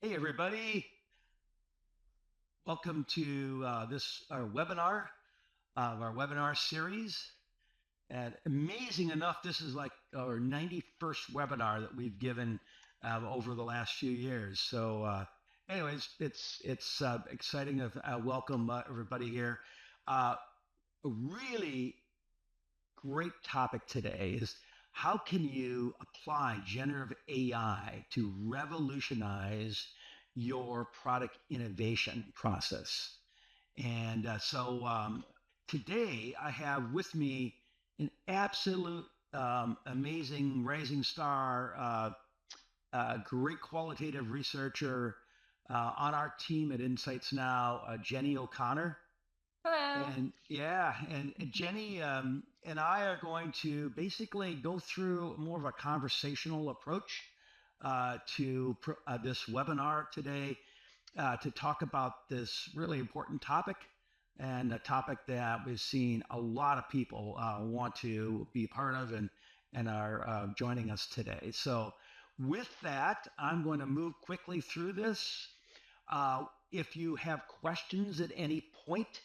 Hey, everybody. Welcome to this our webinar of our webinar series. And amazing enough, this is like our 91st webinar that we've given over the last few years. So, anyways, it's exciting to welcome everybody here. A really great topic today is how can you apply generative AI to revolutionize your product innovation process? And today I have with me an absolute amazing rising star, great qualitative researcher on our team at Insights Now, Jenny O'Connor. Hello. And yeah, and Jenny and I are going to basically go through more of a conversational approach to this webinar today to talk about this really important topic and a topic that we've seen a lot of people want to be part of and are joining us today. So, with that, I'm going to move quickly through this. If you have questions at any point,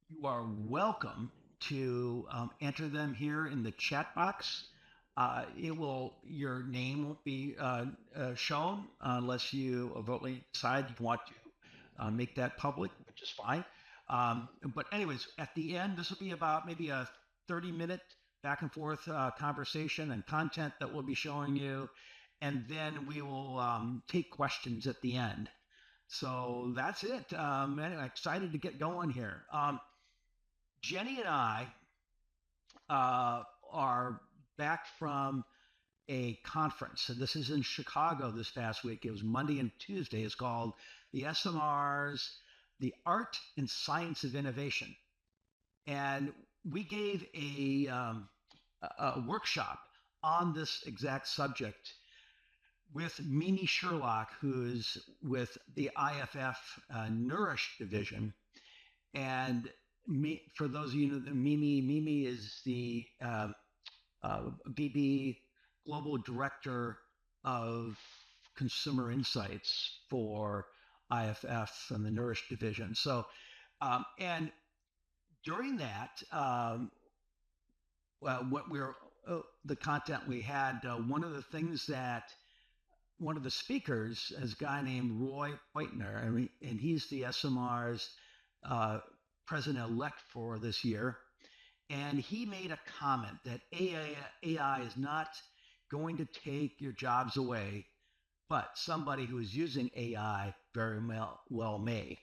you are welcome to enter them here in the chat box. Your name won't be shown unless you vote decide you want to make that public, which is fine. But anyways, at the end, this will be about maybe a 30-minute back and forth conversation and content that we'll be showing you. And then we will take questions at the end. So that's it. Anyway, excited to get going here. Jenny and I are back from a conference, and this is in Chicago this past week. It was Monday and Tuesday. It's called the SMR's The Art and Science of Innovation. And we gave a workshop on this exact subject with Mimi Sherlock, who's with the IFF Nourish division. And for those of you who know, Mimi is the BB Global Director of Consumer Insights for IFF and the Nourish division. So, and during that, what we're the content we had, one of the things that one of the speakers is a guy named Roy Poitner, and he's the SMR's president elect for this year. And he made a comment that AI is not going to take your jobs away, but somebody who is using AI very well may.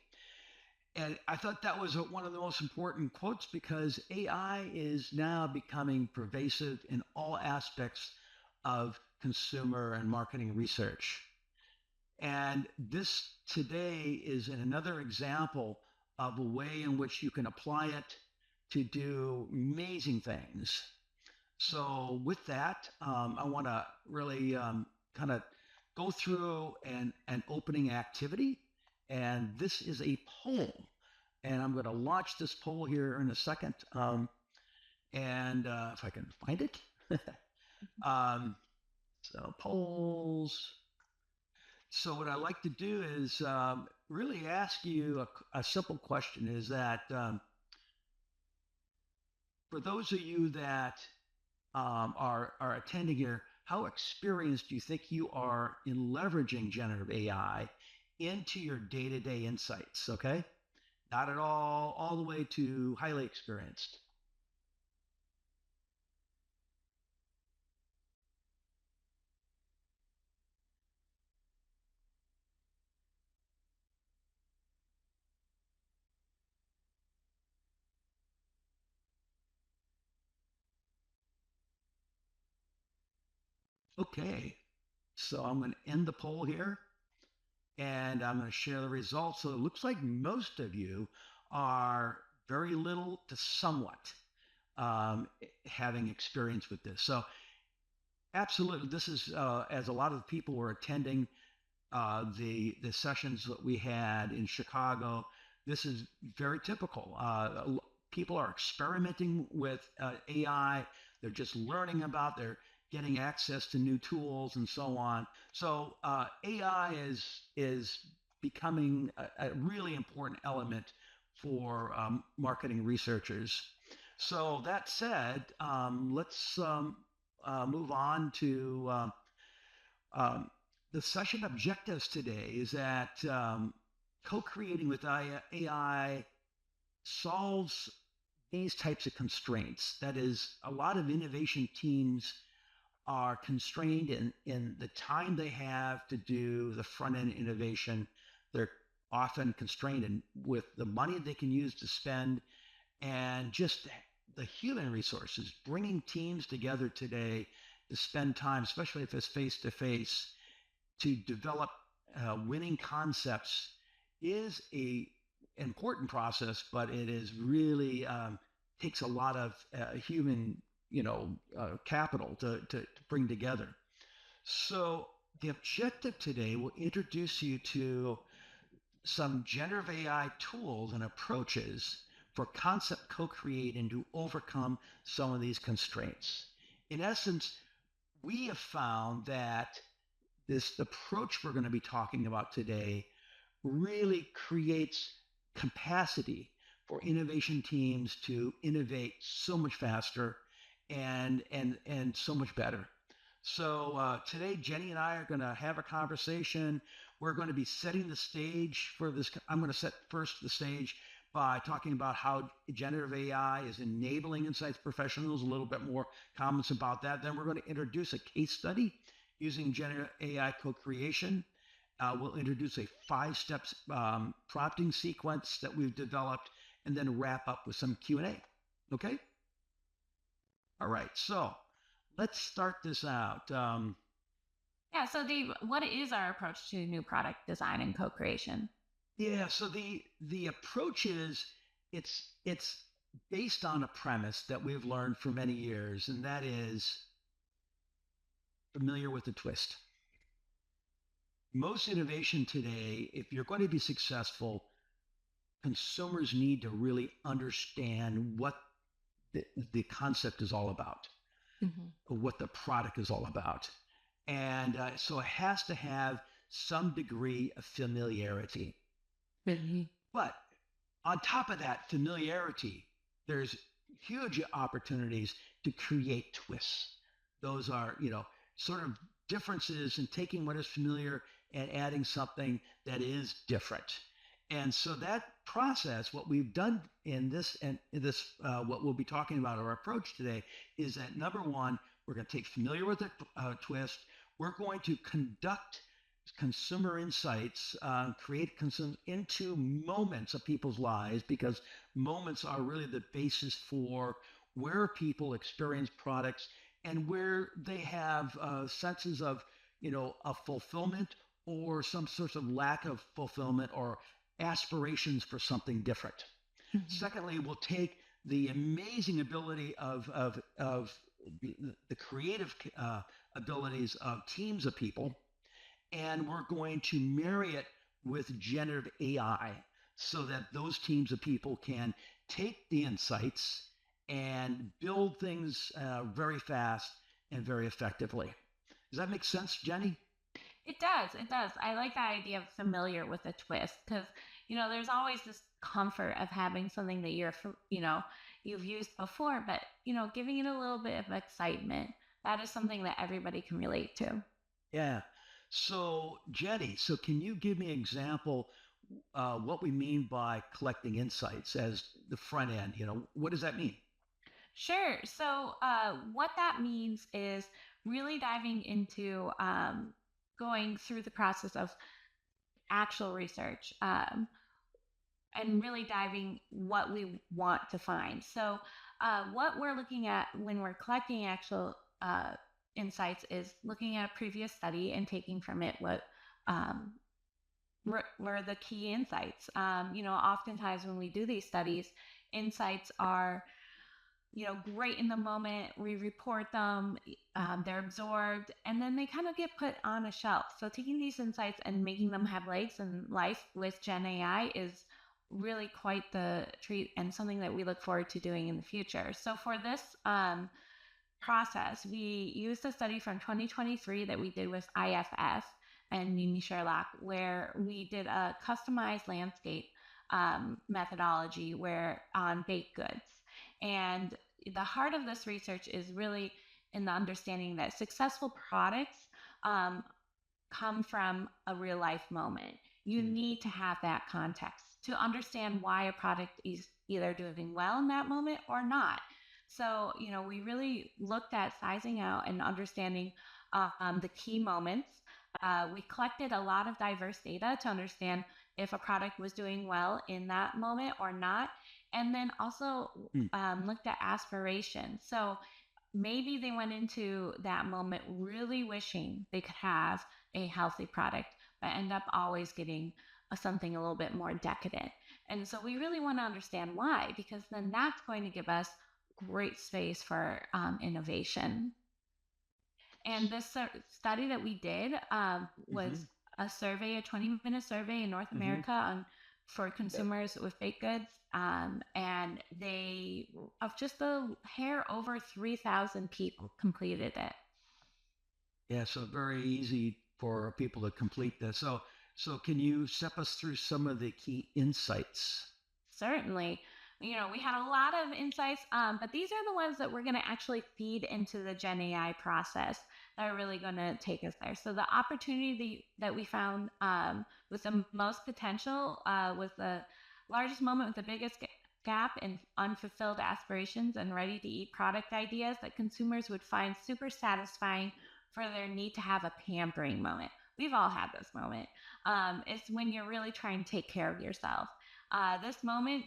And I thought that was one of the most important quotes because AI is now becoming pervasive in all aspects of consumer and marketing research. And this today is another example of a way in which you can apply it to do amazing things. So, with that, I want to really kind of go through an opening activity. And this is a poll. And I'm going to launch this poll here in a second. And if I can find it. So, polls. So what I like to do is really ask you a simple question: is that for those of you that are attending here, how experienced do you think you are in leveraging generative AI into your day-to-day insights? Okay, not at all the way to highly experienced. Okay, so I'm going to end the poll here. And I'm going to share the results. So it looks like most of you are very little to somewhat having experience with this. So absolutely, this is as a lot of the people were attending the sessions that we had in Chicago. This is very typical. People are experimenting with AI. They're just learning about. getting access to new tools and so on. So AI is becoming a really important element for marketing researchers. So that said, let's move on to um, the session objectives today. Is that co-creating with AI solves these types of constraints. That is, a lot of innovation teams are constrained in the time they have to do the front end innovation. They're often constrained with the money they can use to spend and just the human resources. Bringing teams together today to spend time, especially if it's face to face, to develop winning concepts is a important process, but it is really takes a lot of human, capital to bring together. So the objective today will introduce you to some generative AI tools and approaches for concept co-create and to overcome some of these constraints. In essence, we have found that this approach we're going to be talking about today really creates capacity for innovation teams to innovate so much faster and so much better. So today, Jenny and I are going to have a conversation. We're going to be setting the stage for this. I'm going to set first the stage by talking about how generative AI is enabling insights professionals, a little bit more comments about that. Then we're going to introduce a case study using generative AI co-creation. We'll introduce a 5-step prompting sequence that we've developed, and then wrap up with some Q&A. Okay? All right. So let's start this out. Yeah. So, Dave, what is our approach to new product design and co-creation? Yeah. So the approach is it's based on a premise that we've learned for many years, and that is familiar with the twist. Most innovation today, if you're going to be successful, consumers need to really understand what the concept is all about, what the product is all about. And so it has to have some degree of familiarity. Mhm. But on top of that familiarity, there's huge opportunities to create twists. Those are, sort of differences in taking what is familiar and adding something that is different. And so that process, what we've done what we'll be talking about our approach today, is that number one, we're going to take familiar with the twist. We're going to conduct consumer insights, create into moments of people's lives, because moments are really the basis for where people experience products and where they have senses of, of fulfillment or some sort of lack of fulfillment or aspirations for something different. Secondly, we'll take the amazing ability of the creative abilities of teams of people, and we're going to marry it with generative AI so that those teams of people can take the insights and build things very fast and very effectively. Does that make sense, Jenny? It does. It does. I like the idea of familiar with a twist because, there's always this comfort of having something that you've used before, but, giving it a little bit of excitement. That is something that everybody can relate to. Yeah. So, Jenny, so can you give me an example what we mean by collecting insights as the front end? What does that mean? Sure. So, what that means is really diving into going through the process of actual research and really diving what we want to find. So, what we're looking at when we're collecting actual insights is looking at a previous study and taking from it what were the key insights. Oftentimes when we do these studies, insights are great in the moment. We report them, they're absorbed, and then they kind of get put on a shelf. So taking these insights and making them have legs in life with Gen AI is really quite the treat and something that we look forward to doing in the future. So for this process, we used a study from 2023 that we did with IFS and Mimi Sherlock, where we did a customized landscape methodology where on baked goods. And the heart of this research is really in the understanding that successful products um, come from a real life moment. You Mm. need to have that context to understand why a product is either doing well in that moment or not. So, we really looked at sizing out and understanding the key moments. We collected a lot of diverse data to understand if a product was doing well in that moment or not. And then also Mm. looked at aspiration. So, maybe they went into that moment really wishing they could have a healthy product, but end up always getting something a little bit more decadent. And so we really want to understand why, because then that's going to give us great space for innovation. And this study that we did Mm-hmm. was a survey, a 20-minute survey in North Mm-hmm. America for Yep. consumers with baked goods. And they, of just a hair over 3,000 people completed it. Yeah, so very easy for people to complete this. So can you step us through some of the key insights? Certainly. We had a lot of insights, but these are the ones that we're going to actually feed into the Gen AI process that are really going to take us there. So, the opportunity that we found with the most potential was the largest moment with the biggest gap in unfulfilled aspirations and ready to eat product ideas that consumers would find super satisfying for their need to have a pampering moment. We've all had this moment. It's when you're really trying to take care of yourself. This moment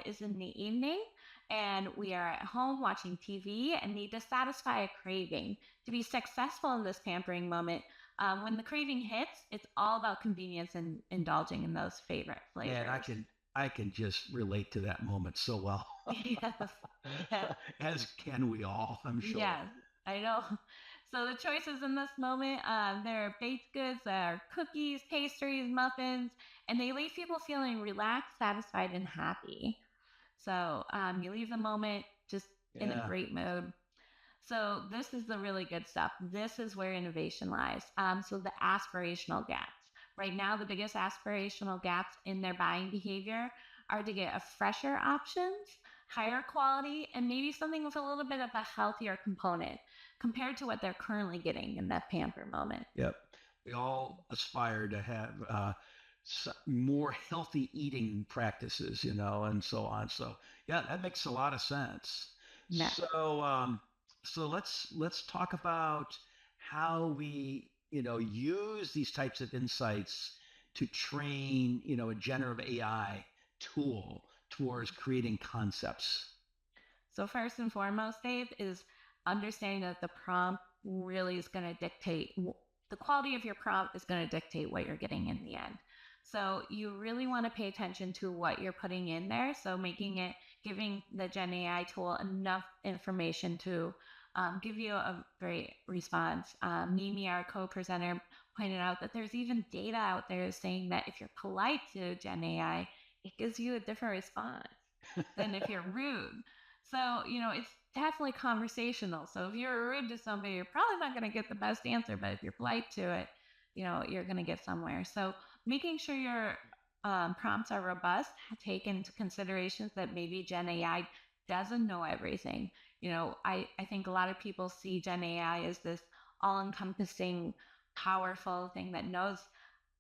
is in the evening, and we are at home watching TV and need to satisfy a craving. To be successful in this pampering moment, when the craving hits, it's all about convenience and indulging in those favorite Man, I flavors. can I can just relate to that moment so well. Yes, yes, As can we all, I'm sure. yes, I know. So the choices in this moment, there are baked goods, there are cookies, pastries, muffins, and they leave people feeling relaxed, satisfied, and happy. So you leave the moment just in a Yeah. great mood. So this is the really good stuff. This is where innovation lies. So the aspirational gaps. Right now, the biggest aspirational gaps in their buying behavior are to get a fresher options, higher quality, and maybe something with a little bit of a healthier component compared to what they're currently getting in that pamper moment. Yep. We all aspire to have more healthy eating practices, and so on. So yeah, that makes a lot of sense. Yeah. So let's talk about how we use these types of insights to train a generative AI tool towards creating concepts. So first and foremost, Dave, is understanding that the prompt really is going to dictate the quality of your prompt is going to dictate what you're getting in the end. So you really want to pay attention to what you're putting in there. So making it, giving the Gen AI tool enough information to give you a great response. Mimi, our co-presenter, pointed out that there's even data out there saying that if you're polite to Gen AI, it gives you a different response than if you're rude. So, it's definitely conversational. So if you're rude to somebody, you're probably not going to get the best answer. But if you're polite to it, you're going to get somewhere. So making sure your prompts are robust, take into considerations that maybe Gen AI doesn't know everything. I think a lot of people see Gen AI as this all encompassing, powerful thing that knows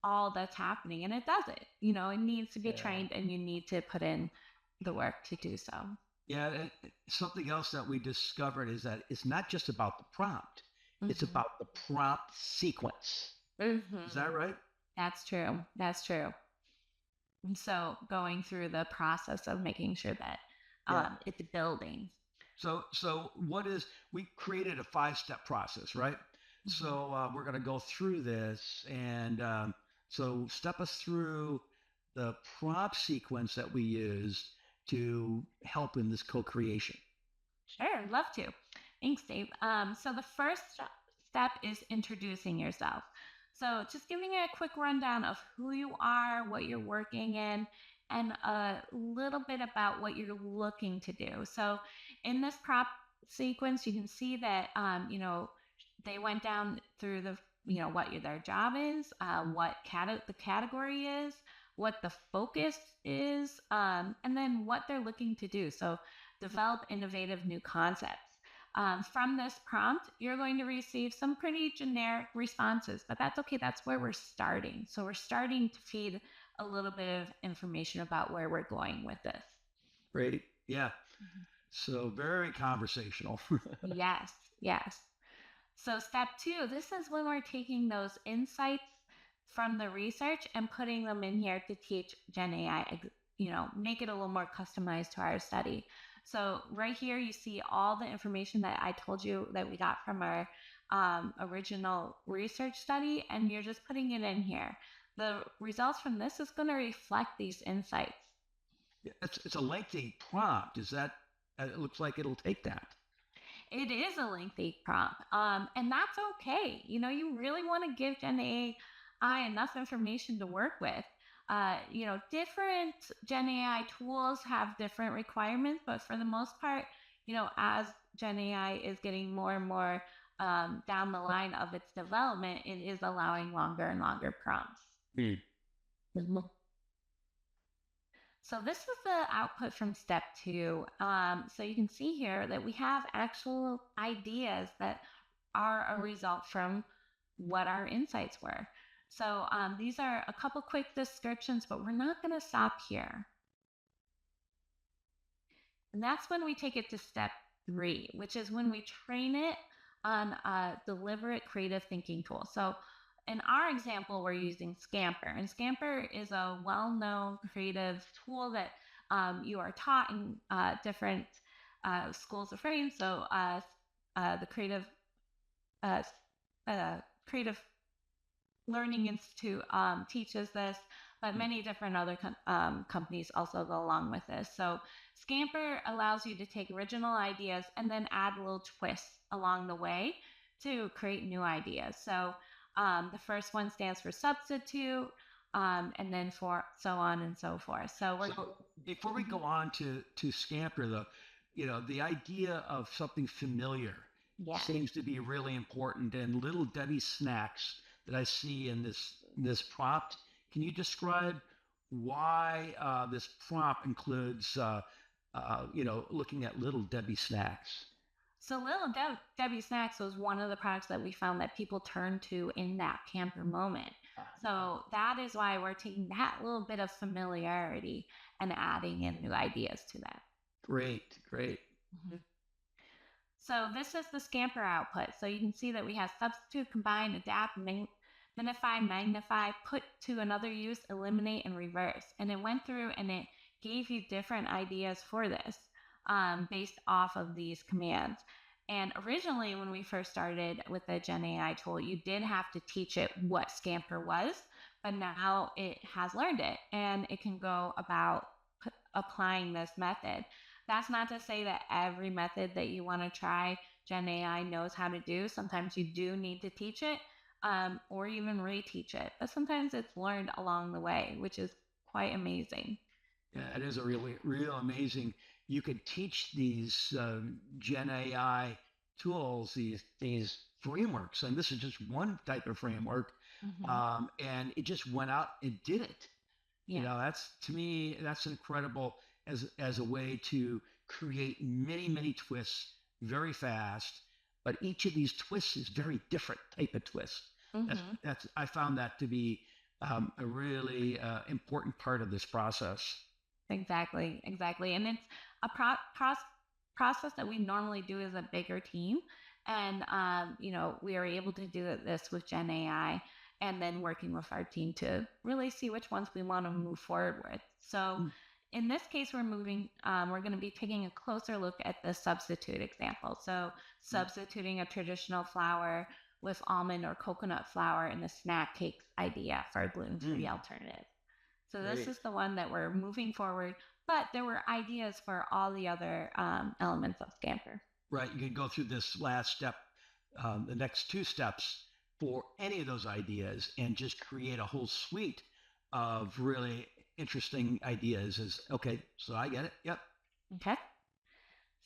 all that's happening, and it doesn't. It needs to be Yeah. trained, and you need to put in the work to do so. Yeah, something else that we discovered is that it's not just about the prompt, it's Hmm. about the prompt sequence. Is that Hmm. right? That's true. That's true. And so going through the process of making sure that Yeah. it's building. So we created a five-step process, right? Mhm. So we're going to go through this, and so step us through the prompt sequence that we used to help in this co-creation. Sure, love to. Thanks, Dave. So the first step is introducing yourself. So just giving a quick rundown of who you are, what you're working in, and a little bit about what you're looking to do. So in this sequence, you can see that, they went down through what their job is, what the category is, what the focus is, and then what they're looking to do. So, develop innovative new concepts. From this prompt, you're going to receive some pretty generic responses, but that's okay. That's where we're starting. So, we're starting to feed a little bit of information about where we're going with this. Great. Yeah. Mhm. So very conversational. Yes, yes. So, step two, this is when we're taking those insights from the research and putting them in here to teach Gen AI, make it a little more customized to our study. So, right here, you see all the information that I told you that we got from our original research study, and you're just putting it in here. The results from this is going to reflect these insights. It's a lengthy prompt. Is that? It looks like it'll take that. It is a lengthy prompt, and that's okay. You really want to give Gen AI enough information to work with. Different Gen AI tools have different requirements, but for the most part, as Gen AI is getting more and more down the line of its development, it is allowing longer and longer prompts. Hmm. So this is the output from step two. So you can see here that we have actual ideas that are a result from what our insights were. So these are a couple quick descriptions, but we're not going to stop here. And that's when we take it to step three, which is when we train it on a deliberate creative thinking tool. So in our example, we're using Scamper, and Scamper is a well known creative tool that you are taught in different schools of frame. So the uh, Creative Learning Institute teaches this, but many different other companies also go along with this. So, Scamper allows you to take original ideas and then add little twists along the way to create new ideas. So, the first one stands for substitute, and then for so on and so forth. So, we're So before we go Mhm. on to Scamper, though, the idea of something familiar Yes. seems to be really important. And Little Debbie snacks that I see in this prompt, can you describe why this prompt includes, looking at Little Debbie snacks? So Debbie Snacks was one of the products that we found that people turn to in that camper moment. So that is why we're taking that little bit of familiarity and adding in new ideas to that. Great, great. Mhm. So this is the Scamper output. So you can see that we have substitute, combine, adapt, minify, magnify, put to another use, eliminate, and reverse. And it went through and it gave you different ideas for this based off of these commands. And originally, when we first started with the Gen AI tool, you did have to teach it what Scamper was, but now it has learned it and it can go about applying this method. That's not to say that every method that you want to try, Gen AI knows how to do. Sometimes you do need to teach it or even reteach it, but sometimes it's learned along the way, which is quite amazing. Yeah, it is a really, real amazing. You could teach these Gen AI tools, these frameworks, and this is just one type of framework, Hmm. and it just went out and did it. Yeah. That's to me, that's incredible as a way to create many twists very fast. But each of these twists is very different type of twist. Hmm. That's I found that to be a really important part of this process. Exactly. Exactly. And it's a process that we normally do as a bigger team. And, we are able to do this with Gen AI and then working with our team to really see which ones we want to move forward with. So, Mm. in this case, we're going to be taking a closer look at the substitute example. So, substituting a traditional flour with almond or coconut flour in a snack cakes idea for a gluten-free Mm. alternative. So this Great. is the one that we're moving forward, but there were ideas for all the other elements of Scamper. Right. You can go through this last step, the next two steps for any of those ideas and just create a whole suite of really interesting ideas. Is okay. So I get it. Yep. Okay.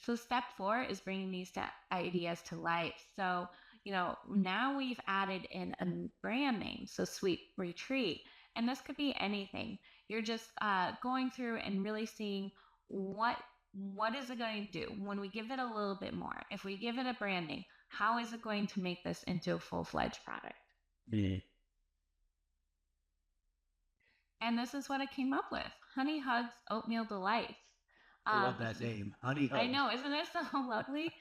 So step 4 is bringing these ideas to life. So, now we've added in a brand name, so Sweet Retreat. And this could be anything. You're just going through and really seeing what is it going to do when we give it a little bit more. If we give it a brand name, how is it going to make this into a full-fledged product? Mm. And this is what I came up with: Honey Hugs Oatmeal Delights. I love It's, that name, Honey I Hugs. know, isn't it so lovely?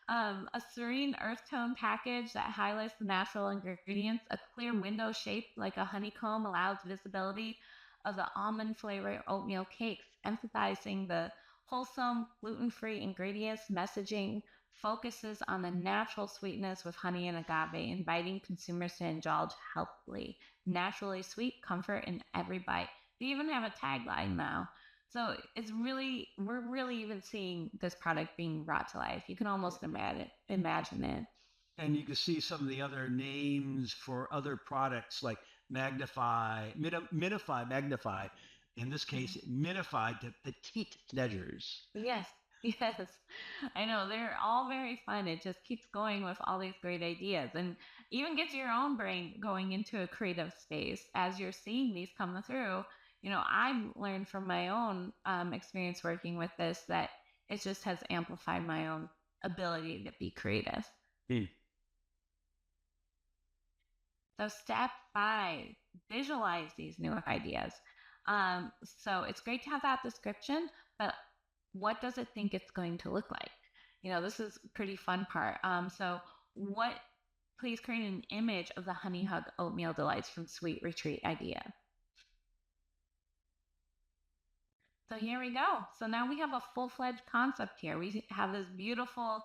A serene earth tone package that highlights the natural ingredients. A clear window shaped like a honeycomb allows visibility of the almond flavored oatmeal cakes, emphasizing the wholesome, gluten free ingredients. Messaging focuses on the natural sweetness with honey and agave, inviting consumers to indulge healthily. Naturally sweet, comfort in every bite. We even have a tagline now. So we're really even seeing this product being brought to life. You can almost imagine it. And you can see some of the other names for other products like Magnify. In this case, Minify to petite pleasures. Yes, yes. I know they're all very fun. It just keeps going with all these great ideas and even gets your own brain going into a creative space as you're seeing these come through. I've learned from my own experience working with this that it just has amplified my own ability to be creative. Mm. So, step 5, visualize these new ideas. So, it's great to have that description, but what does it think it's going to look like? This is pretty fun part. Please create an image of the Honey Hug Oatmeal Delights from Sweet Retreat idea. So here we go. So now we have a full-fledged concept here. We have this beautiful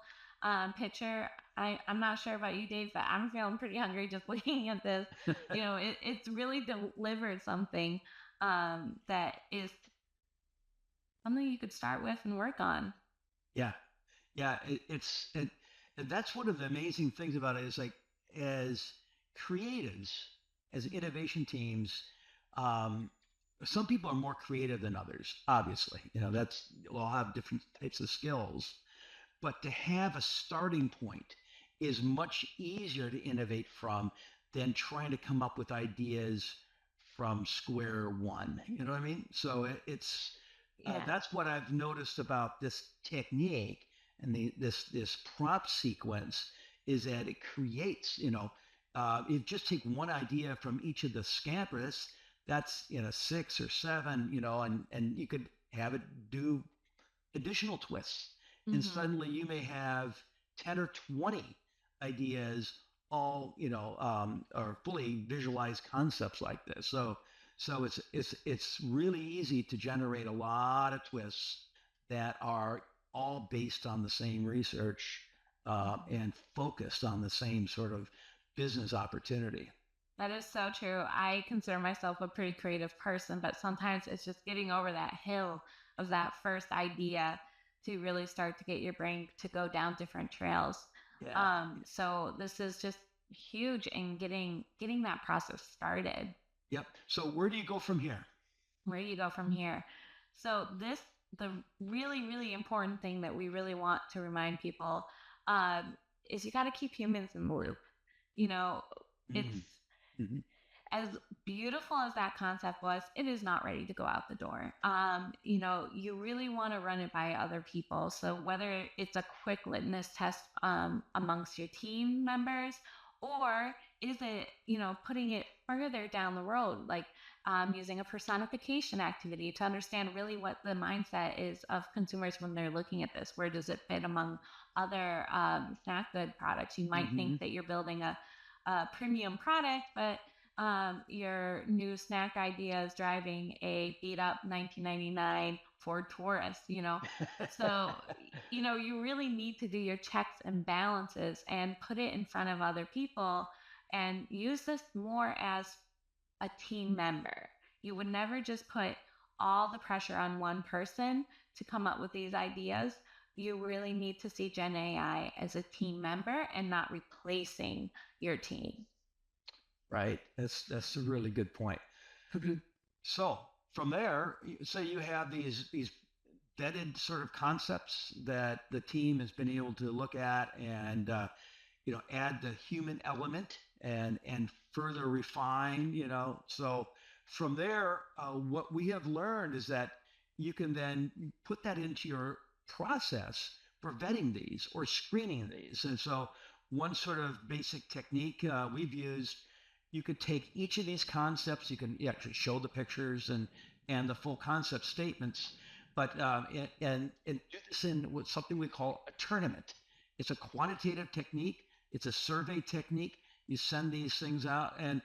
picture. I'm not sure about you, Dave, but I'm feeling pretty hungry just looking at this. It's really delivered something that is something you could start with and work on. Yeah, yeah. That's one of the amazing things about it is like as creatives, as innovation teams, um, some people are more creative than others. Obviously, that's we'll have different types of skills, but to have a starting point is much easier to innovate from than trying to come up with ideas from square one. You know what I mean? So it's Yeah. that's what I've noticed about this technique and this prompt sequence is that it creates, you just take one idea from each of the scampers, that's 6 or 7, and you could have it do additional twists. And Mm-hmm. suddenly you may have 10 or 20 ideas, all, or fully visualized concepts like this. So it's really easy to generate a lot of twists that are all based on the same research and focused on the same sort of business opportunity. That is so true. I consider myself a pretty creative person, but sometimes it's just getting over that hill of that first idea to really start to get your brain to go down different trails. Yeah. So this is just huge in getting that process started. Yep. So where do you go from here? Where do you go from here? So the really, really important thing that we really want to remind people is you got to keep humans in the loop. It's Mm-hmm. as beautiful as that concept was, it is not ready to go out the door. You really want to run it by other people. So whether it's a quick litmus test amongst your team members, or is it, putting it further down the road, like using a personification activity to understand really what the mindset is of consumers when they're looking at this. Where does it fit among other snack good products? You might Mm-hmm. think that you're building a premium product, but your new snack idea is driving a beat up 1999 Ford Taurus, So, you really need to do your checks and balances and put it in front of other people and use this more as a team member. You would never just put all the pressure on one person to come up with these ideas. You really need to see Gen AI as a team member and not replacing your team. Right. That's a really good point. So from there, say you have these vetted sort of concepts that the team has been able to look at and add the human element and further refine. So from there, what we have learned is that you can then put that into your process for vetting these or screening these. And so one sort of basic technique we've used, you could take each of these concepts, you actually show the pictures and the full concept statements, but and do this in what something we call a tournament. It's a quantitative technique. It's a survey technique. You send these things out, and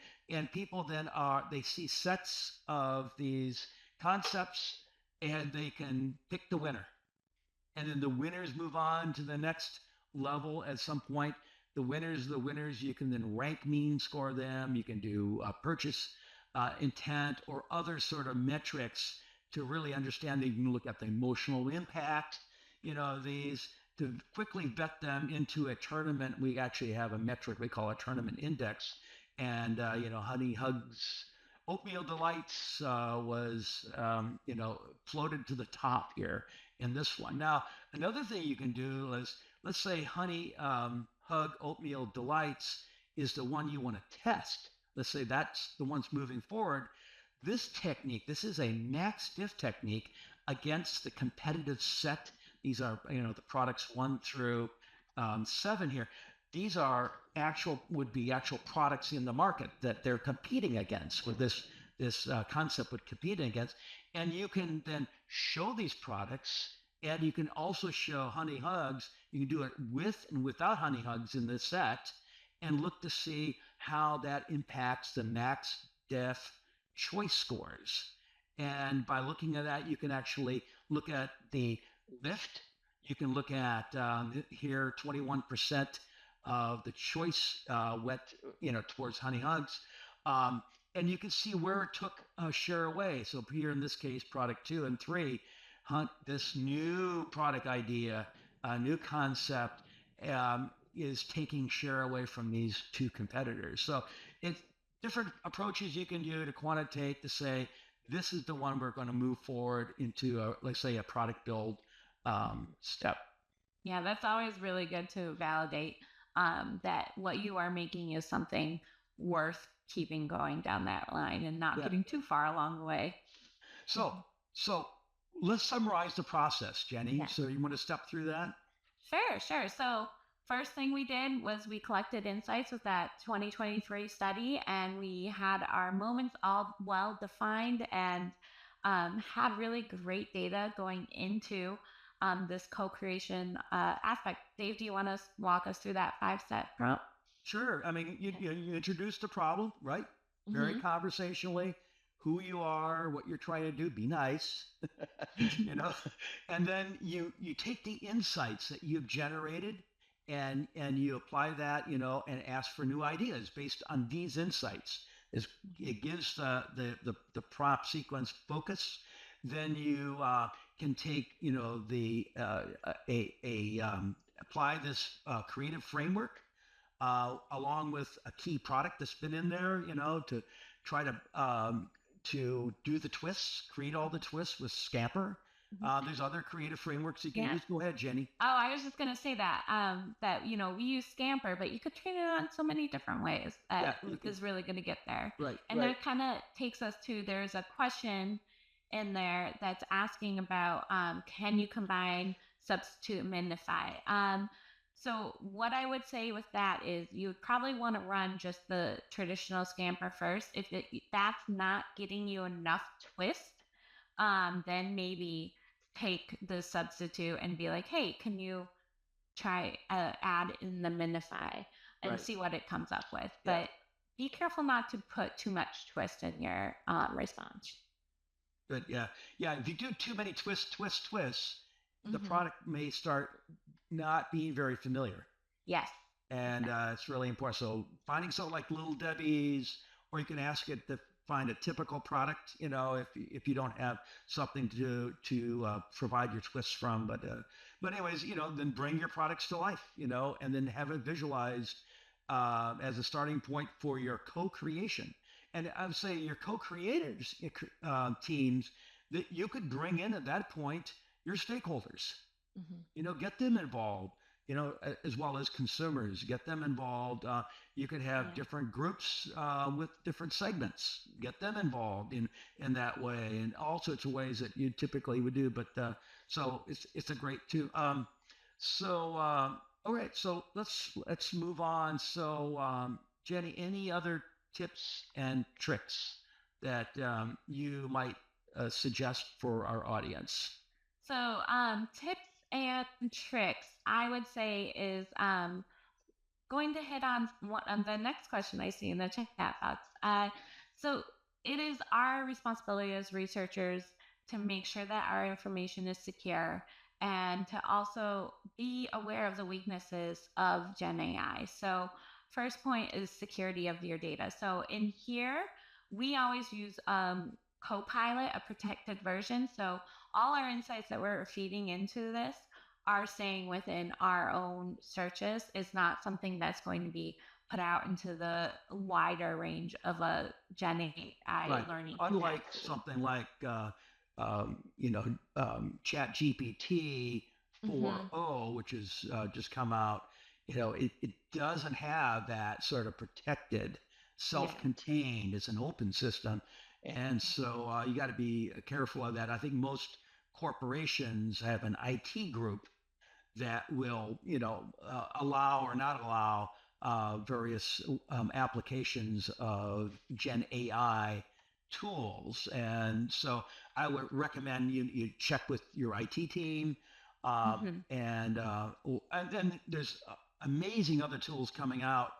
people then they see sets of these concepts, and they can pick the winner, and then the winners move on to the next level at some point. The winners, you can then rank mean score them. You can do purchase intent or other sort of metrics to really understand. You can look at the emotional impact, these to quickly vet them into a tournament. We actually have a metric we call a tournament index. And, Honey Hugs Oatmeal Delights was, floated to the top here in this one. Now, another thing you can do is, let's say Honey Hug Oatmeal Delights is the one you want to test. Let's say that's the one's moving forward. This is a max diff technique against the competitive set. These are, the products 1 through 7 here. These would be actual products in the market that they're competing against, with this concept would compete against. And you can then show these products, and you can also show Honey Hugs. You can do it with and without Honey Hugs in this set, and look to see how that impacts the max def choice scores. And by looking at that, you can actually look at the lift. You can look at here 21% of the choice went towards Honey Hugs. And you can see where it took a share away. So here in this case, product 2 and 3, this new product idea, new concept, is taking share away from these 2 competitors. So it's different approaches you can do to quantitate to say, this is the one we're going to move forward into, let's say, a product build step. Yeah, that's always really good to validate that what you are making is something worth keeping going down that line and not getting too far along the way. So let's summarize the process, Jenny. Yeah. So you want to step through that? Sure. So first thing we did was we collected insights with that 2023 study, and we had our moments all well defined and had really great data going into this co-creation aspect. Dave, do you want to walk us through that 5-step prompt? Sure. I mean, you introduced the problem, right? Very conversationally, who you are, what you're trying to do, be nice, and then you take the insights that you've generated and you apply that, and ask for new ideas based on these insights. It gives the prompt sequence focus. Then you can take, apply this creative framework along with a key product that's been in there, to try to do the twists, create all the twists with Scamper. There's other creative frameworks you can use. Go ahead, Jenny. Oh, I was just going to say that, we use Scamper, but you could train it on so many different ways that is really going to get there. Right. And that kind of takes us to, there's a question in there that's asking about, can you combine, substitute, and minify? So what I would say with that is you would probably want to run just the traditional Scamper first. If that's not getting you enough twist, then maybe take the substitute and be like, hey, can you try add in the minify and see what it comes up with. But be careful not to put too much twist in your response. Good. Yeah. If you do too many twists, the product may start not being very familiar. Yes. And it's really important. So finding something like Little Debbie's, or you can ask it to find a typical product, if you don't have something to provide your twists from. But anyways, then bring your products to life, and then have it visualized as a starting point for your co-creation. And I would say your co-creators teams that you could bring in at that point, your stakeholders. Hmm. Get them involved. As well as consumers, get them involved. You could have Yeah. different groups with different segments. Get them involved in that way, and all sorts of ways that you typically would do. But so it's a great too. All right, so let's move on. So Jenny, any other tips and tricks that you might suggest for our audience? So, tips and tricks, I would say, is going to hit on one on the next question I see in the chat box. So it is our responsibility as researchers to make sure that our information is secure and to also be aware of the weaknesses of Gen AI. So first point is security of your data. So in here, we always use Copilot, a protected version. So all our insights that we're feeding into this are staying within our own searches is not something that's going to be put out into the wider range of a Gen AI Right. learning Unlike capacity. something like Chat GPT Hmm. 4.0, which has just come out, it doesn't have that sort of protected, Yeah. self-contained. It's an open system, and so you got to be careful of that. I think most corporations have an IT group that will, allow or not allow various applications of Gen AI tools. And so I would recommend you check with your IT team. Hmm. And then there's amazing other tools coming out,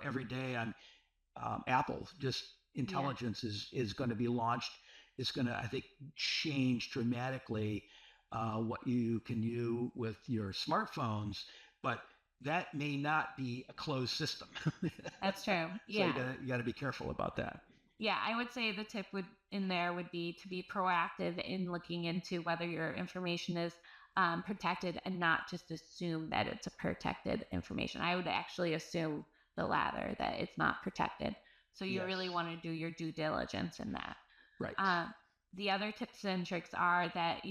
every day. Apple just Yeah. intelligence is going to be launched. It's going to, I think, change dramatically what you can do with your smartphones, but that may not be a closed system. That's true. So Yeah. you got to be careful about that. Yeah, I would say the tip would in there would be to be proactive in looking into whether your information is protected and not just assume that it's a protected information. I would actually assume the latter, that it's not protected. So you really Yes. want to do your due diligence in that. Right. Um, the other tips and tricks are that,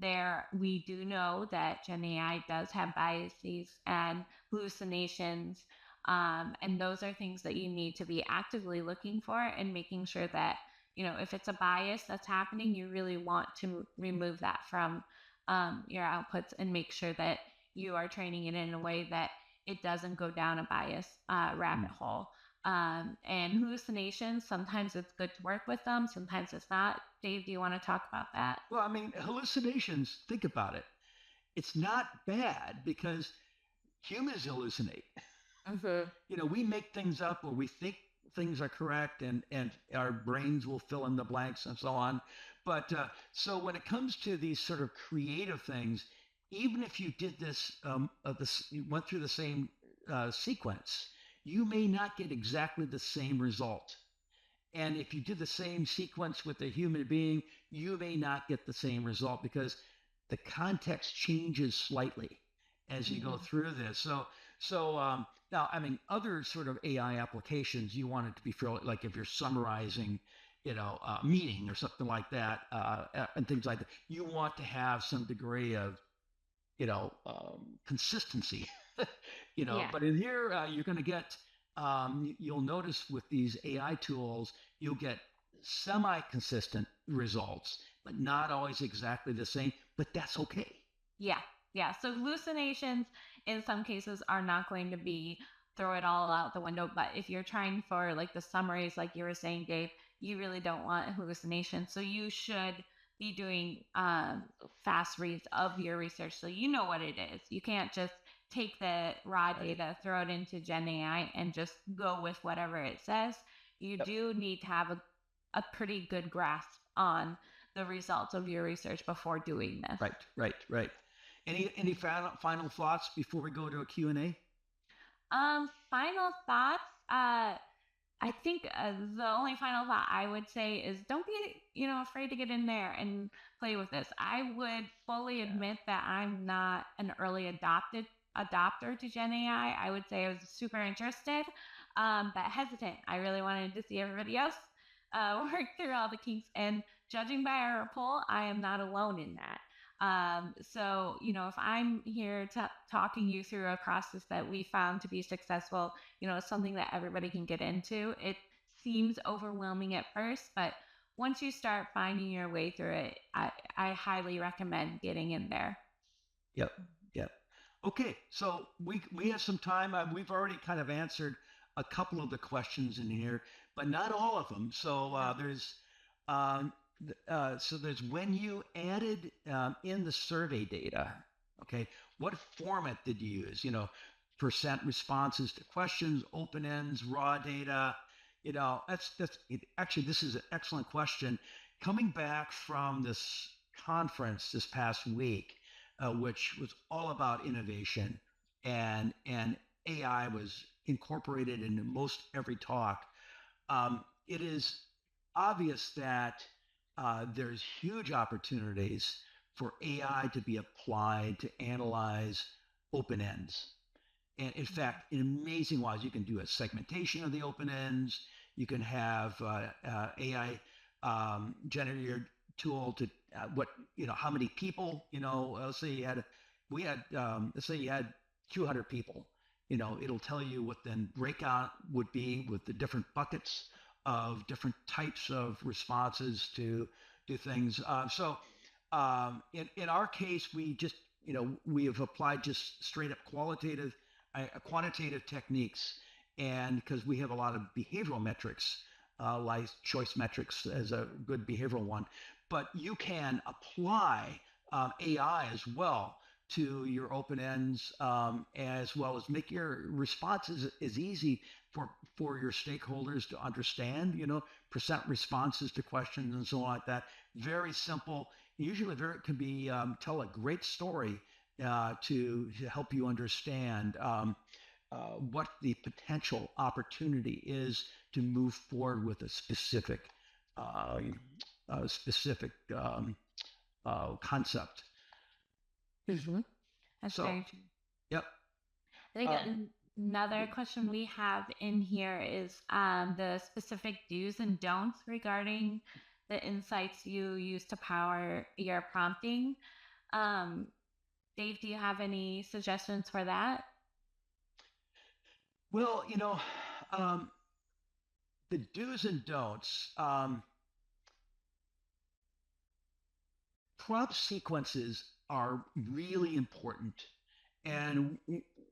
there we do know that Gen AI does have biases and hallucinations. And those are things that you need to be actively looking for and making sure that, if it's a bias that's happening, you really want to remove that from your outputs and make sure that you are training it in a way that it doesn't go down a bias rabbit Mm. hole. And hallucinations, sometimes it's good to work with them, sometimes it's not. Dave, do you want to talk about that? Well, I mean, hallucinations, think about it. It's not bad because humans hallucinate. Hmm. We make things up or we think things are correct, and our brains will fill in the blanks and so on. But so when it comes to these sort of creative things, even if you did this, you went through the same sequence, you may not get exactly the same result. And if you did the same sequence with a human being, you may not get the same result because the context changes slightly as you go Hmm. through this. So now, I mean, other sort of AI applications, you want it to be fairly, like if you're summarizing, a meeting or something like that, and things like that, you want to have some degree of, consistency. Yeah. But in here, you're going to get, you'll notice with these AI tools, you'll get semi-consistent results, but not always exactly the same. But that's okay. Yeah. Yeah. So hallucinations in some cases are not going to be throw it all out the window. But if you're trying for like the summaries, like you were saying, Dave, you really don't want hallucinations. So you should be doing fast reads of your research so you know what it is. You can't just take the raw Right. data, throw it into Gen AI, and just go with whatever it says. You Yep. do need to have a pretty good grasp on the results of your research before doing this. Right. Right. Right. Any final thoughts before we go to a Q&A? Final thoughts. I think the only final thought I would say is don't be, afraid to get in there and play with this. I would fully Yeah. admit that I'm not an early adopter to Gen AI. I would say I was super interested, but hesitant. I really wanted to see everybody else work through all the kinks. And judging by our poll, I am not alone in that. So, if I'm here talking you through a process that we found to be successful, it's something that everybody can get into. It seems overwhelming at first, but once you start finding your way through it, I highly recommend getting in there. Yep. Yep. Okay. So we have some time. We've already kind of answered a couple of the questions in here, but not all of them. So No. um, so there's when you added in the survey data. Okay. What format did you use? Percent responses to questions, open ends, raw data. Actually, this is an excellent question. Coming back from this conference this past week, which was all about innovation, and AI was incorporated into most every talk. It is obvious that there's huge opportunities for AI to be applied to analyze open ends. And in fact, in amazing ways, you can do a segmentation of the open ends. You can have AI generated tool to how many people, let's say let's say you had 200 people. It'll tell you what then breakout would be with the different buckets of different types of responses to do things. In our case, we have applied just straight up quantitative techniques, and because we have a lot of behavioral metrics, like choice metrics as a good behavioral one, but you can apply AI as well to your open ends, as well as make your responses as easy for your stakeholders to understand. Percent responses to questions and so on like that. Very simple. Usually, can be tell a great story to help you understand what the potential opportunity is to move forward with a uh, specific concept. Hmm. That's So, very true. yep. I think Uh, another question we have in here is the specific do's and don'ts regarding the insights you use to power your prompting. Um, Dave, do you have any suggestions for that? well, um, the do's and don'ts. Prompt sequences are really important. And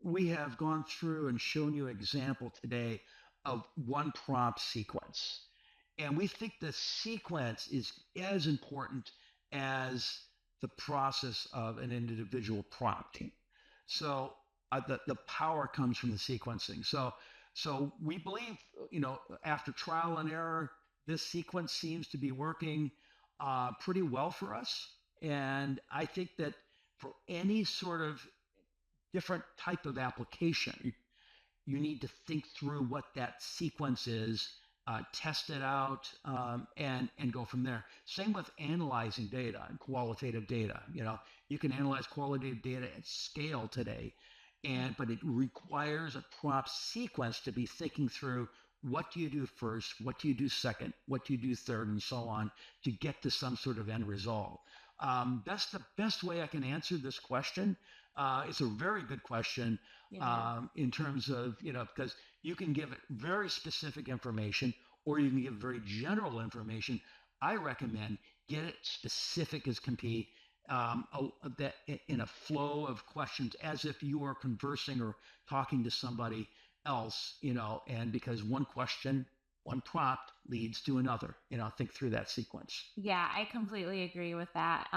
we have gone through and shown you an example today of one prompt sequence. And we think the sequence is as important as the process of an individual prompting. So the power comes from the sequencing. So we believe, after trial and error, this sequence seems to be working pretty well for us. And I think that for any sort of different type of application, you need to think through what that sequence is, test it out, and go from there. Same with analyzing data and qualitative data. You can analyze qualitative data at scale today, but it requires a prompt sequence to be thinking through what do you do first, what do you do second, what do you do third, and so on to get to some sort of end result. That's the best way I can answer this question. It's a very good question Yeah. in terms of, because you can give it very specific information or you can give very general information. I recommend get it specific as can be, that in a flow of questions as if you are conversing or talking to somebody else, and because one question, one prompt leads to another, think through that sequence. Yeah, I completely agree with that.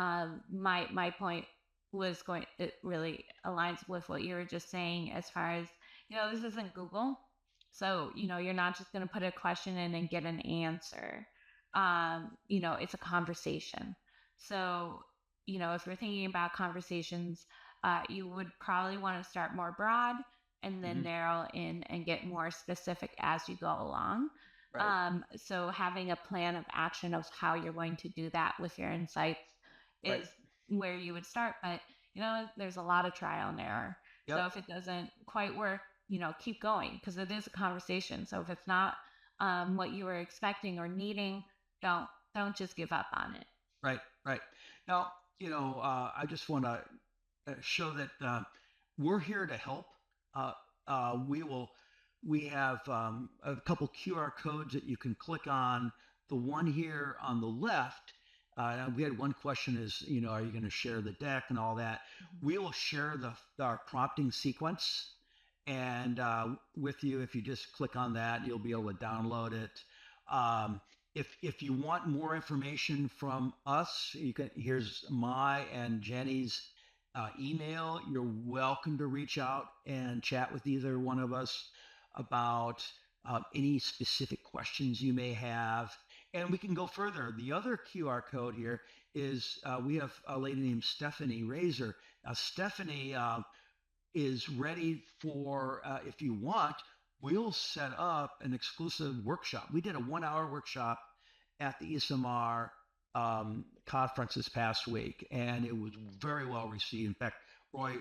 My point was going. It really aligns with what you were just saying. As far as this isn't Google, so you're not just going to put a question in and get an answer. It's a conversation. So if you're thinking about conversations, you would probably want to start more broad and then Hmm. narrow in and get more specific as you go along. Right. So having a plan of action of how you're going to do that with your insights Right. is where you would start. But there's a lot of trial and error. So Yep. if it doesn't quite work, keep going because it is a conversation. So if it's not what you were expecting or needing, don't just give up on it. Right. Right. Now, I just want to show that we're here to help. Uh, we will. We have a couple QR codes that you can click on. The one here on the left. We had one question: is are you going to share the deck and all that? Mhm. We will share our prompting sequence and with you. If you just click on that, you'll be able to download it. Um, if you want more information from us, you can. Here's my and Jenny's email. You're welcome to reach out and chat with either one of us about any specific questions you may have. And we can go further. The other QR code here is we have a lady named Stephanie Razor. Stephanie is ready for, if you want, we'll set up an exclusive workshop. We did a 1 hour workshop at the ESMR conference this past week, and it was very well received. In fact, Roy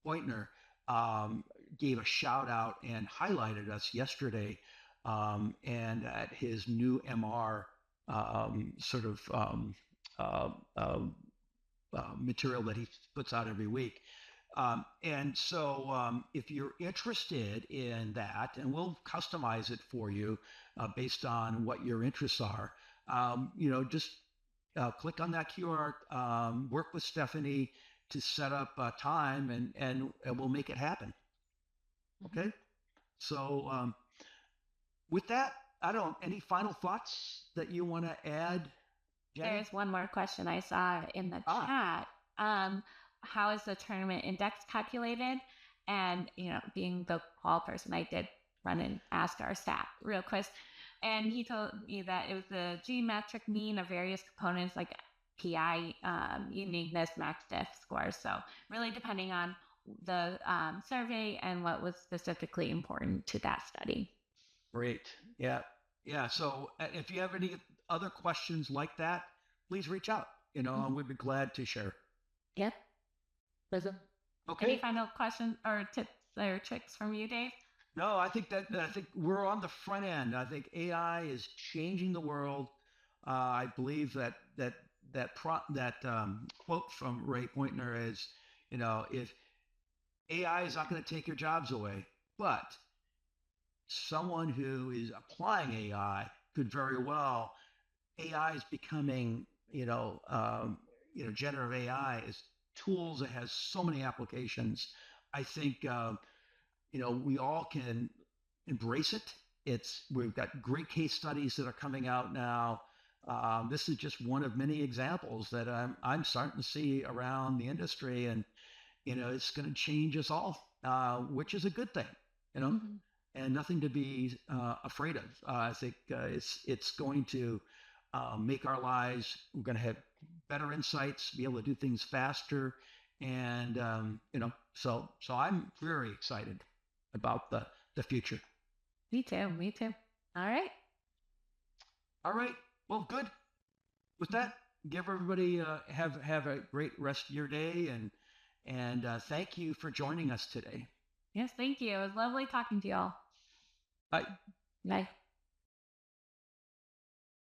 Beutner um, gave a shout out and highlighted us yesterday and at his new MR sort of uh, uh, material that he puts out every week. And so, if you're interested in that, and we'll customize it for you based on what your interests are, just click on that QR, work with Stephanie to set up time, and we'll make it happen. Mhm. Okay. So, with that, I don't. Any final thoughts that you want to add, Jenny? There's one more question I saw in the Ah, chat. How is the tournament index calculated? And being the call person, I did run and ask our staff real quick, and he told me that it was the geometric mean of various components like PI, uniqueness, max diff scores. So really depending on the survey and what was specifically important to that study. great. Yeah. Yeah. So if you have any other questions like that, please reach out, and Mhm. we'd be glad to share. Yep. Listen. Any Okay. final questions or tips or tricks from you, Dave? No, I think we're on the front end. I think AI is changing the world. I believe that quote from Ray Pointner is, if AI is not going to take your jobs away, but someone who is applying AI could very well. AI is becoming, generative AI is tools that has so many applications. I think we all can embrace it. We've got great case studies that are coming out now. This is just one of many examples that I'm starting to see around the industry, and it's going to change us all, which is a good thing, you know, Mhm. and nothing to be afraid of. I think it's going to make our lives. We're going to have better insights, be able to do things faster, and so I'm very excited about the future. Me too. Me too. All right. All right, well, good. With Mhm. that, give everybody have a great rest of your day, and thank you for joining us today. Yes, thank you. It was lovely talking to you all. Bye. Bye.